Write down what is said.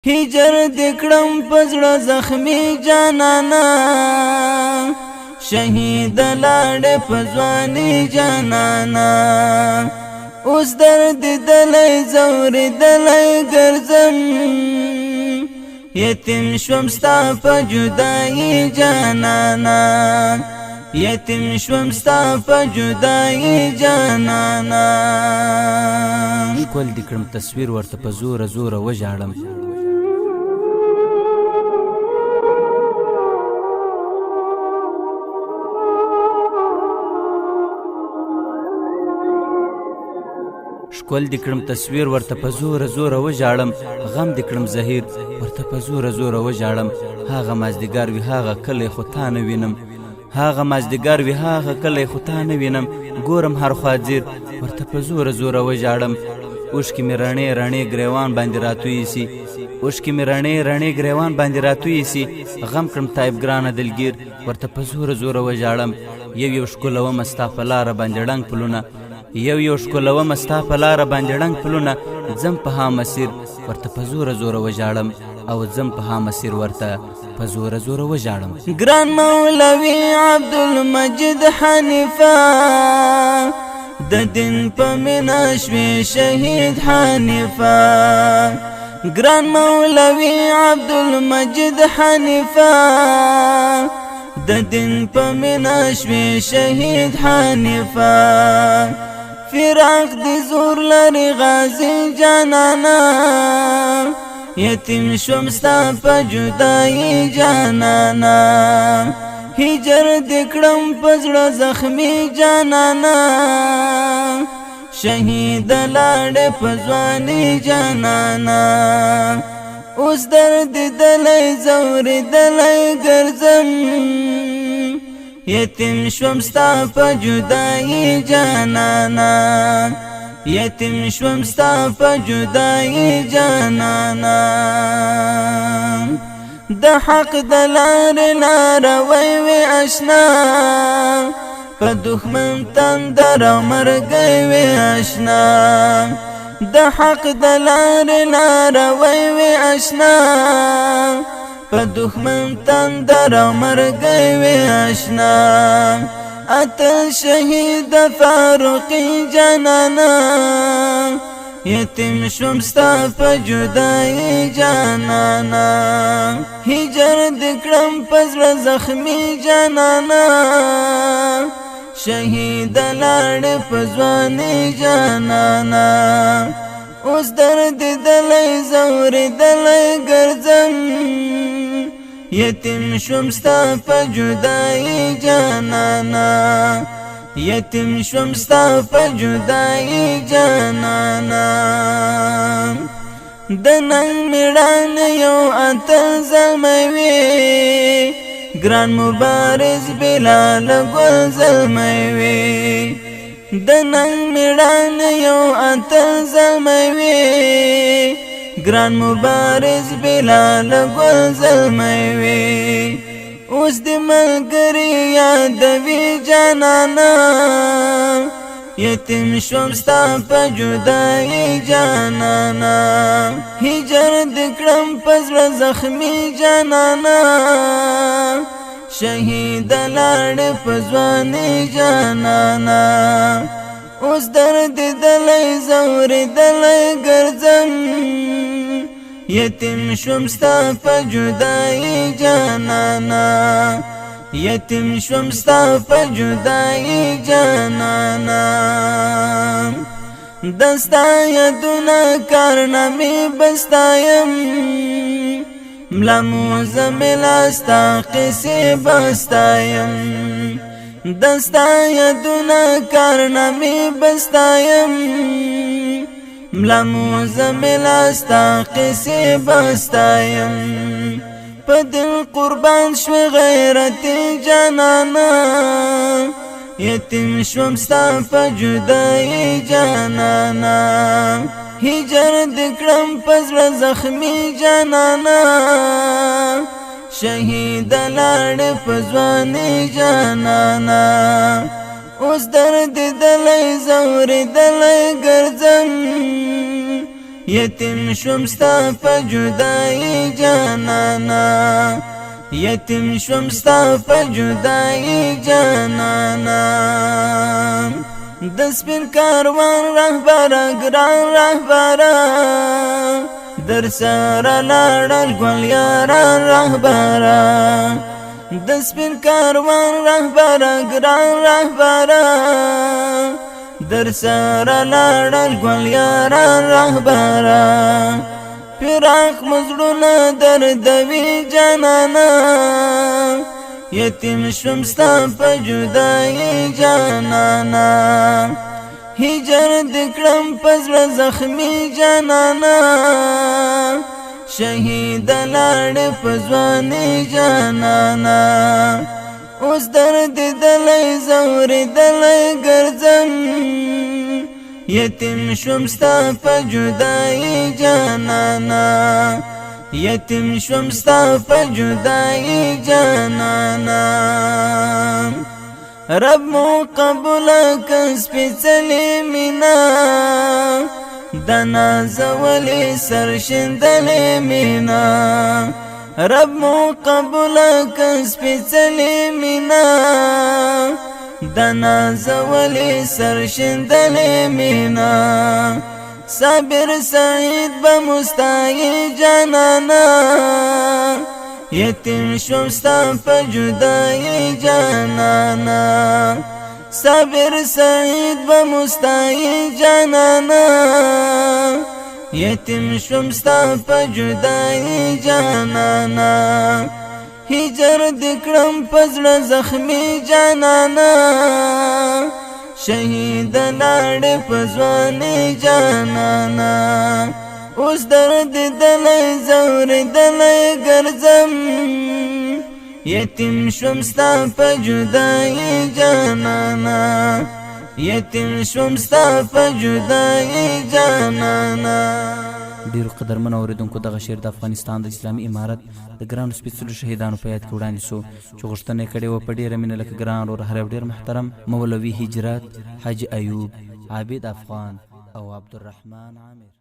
هجر دکړم پزړه زخمی جانانا شهید لاړ پزوانی جانانا اوس درد دلای زور دلای ګرځم یتیم شوم ستا په جدای جانانا یتیم شوم ستا په جدای جانانا ښکل دې کړم تصویر ورته په زوره زوره وژاړم ښکل دې کړم تصویر ورته په زوره زوره وژاړم غم دې کړم زهیر ورته په زوره زوره وژاړم هغه مازدیګر وي هغه کلی خو تا نه وینم هغه مازدیګر وي هغه کلی خو تا نه وینم ګورم هر خوا ځیر ورته په زوره زوره وژاړم اوښکې مې رڼې رڼې ګریوان باندې راتویې سي اوښکې مې رڼې رڼې ګریوان باندې راتویې سي غم کړم طیب ګرانه دلګیر ورته په زوره زوره وژاړم یو ښکلومه ستا په لاره باندې ړنګ پلونه یو ښکلومه ستا په لاره باندې ړنګ پلونه ځم په ها مسیر ورته په زوره زوره وژاړم او ځم په ها مسیر ورته په زوره زوره وژاړم ګران مولوي عبدالمجید حنیفه د دین په مینا شوې شهید حنیفه ګران مولوي عبدالمجید حنیفه د دین په مینا شوې شهید حنیفه فراق دی زور لري غازی جانانا یتیم شوم ستا په جدای جانانا هجر دکړم پزړه زخمی جانانا شهید لاړ پزوانی جانانا اوس درد دلای زور دلای ګرځم یتیم شوم ستا په جدای جانانا یتیم شوم ستا په جدای جانانا د حق د لارې لاروی وي اشنا په دښمن تندر او مرګی وي اشنا د حق د لارې لاروی وي اشنا په دښمن تندر او مرګی وي اشنا اتل شهید فاروقی جانانا یتیم شوم ستا په جدای جانانا هجر دکړم پزړه زخمی جانانا شهید لاړ پزوانی جانانا اوس درد دلای زور دلای ګرځم یتیم شوم ستا په جدای جانانا یتیم شوم ستا په جدای جانانا د نن میړان یو اتل زلمی ګران مبارز بلال ګل زلمی د نن میړان یو اتل زلمی ګران مبارز بلال ګل زلمی اوس د ملګری یادوي جانانا یتیم شوم ستا په جدای جانانا هجر دکړم پزړه زخمی جانانا شهید لاړ پزوانی جانانا اوس درد دلای زور دلای ګرځم یتیم شوم ستا په جدای جانانا یتیم شوم ستا په جدای جانانا دستا یادونه کارنامې بستایم ملا موزملا ستا قصې بستایم دستا یادونه کارنامې بستایم ملا موزملا ستا قصې بستایم په دل قربان شوی غیرت جانانا یتیم شوم ستا په جدای جانانا هجر دکړم پزړه زخمی جانانا شهید لاړ پزوانی جانانا اوس درد دلای زور دلای ګرځم یتیم شوم ستا په جدایي جانانا یتیم شوم ستا په جدایي جانانا د سپین کاروان رهبره ګران رهبره در سره لاړل ګل یاران رهبره د سپین کاروان رهبره ګران رهبره در سره لاړل ګل یاران رهبره پراخ مزړونه دردوي جانانا یتیم شوم ستا په جدایي جانانا هجر دې کړم په زړه زخمي جانانا شهید لاړې په ځواني جانانا اوس درد دلی ځورېدلی ګرځم یتیم شوم ستا په جدایي جانانا یتیم شوم ستا په جدایي جانانا رب مو قبول کړه سپېڅلې مینا د نازولې سرشیندلې مینا رب مو قبول کړه سپېڅلې مینا د نازولې سرشیندلې مینا صابر سعید به مستایي جانانا یتیم شوم ستا په جدایي جانانا صابر سعید به مستایي جانانا یتیم شوم ستا په جدایي جانانا هجر دې کړم په زړه زخمي جانانا شهید لاړې په ځواني جانانا اوس درد دلی ځورېدلی ګرځم یتیم شوم ستا په جدایي جانانا یتیم شوم ستا په جدایي جانانا. ډیرو قدرمن اوریدونکو دغه شعر د افغانستان د اسلامي امارت د ګرانو سپېڅلو شهیدانو په یاد کې وړاندې سو چې غوښتنه یې کړې وه په ډېره مینه لکه ګران ورور هر یو ډېر محترم مولوي هجرت حاجي ایوب عابد افغان او عبدالرحمن عامر.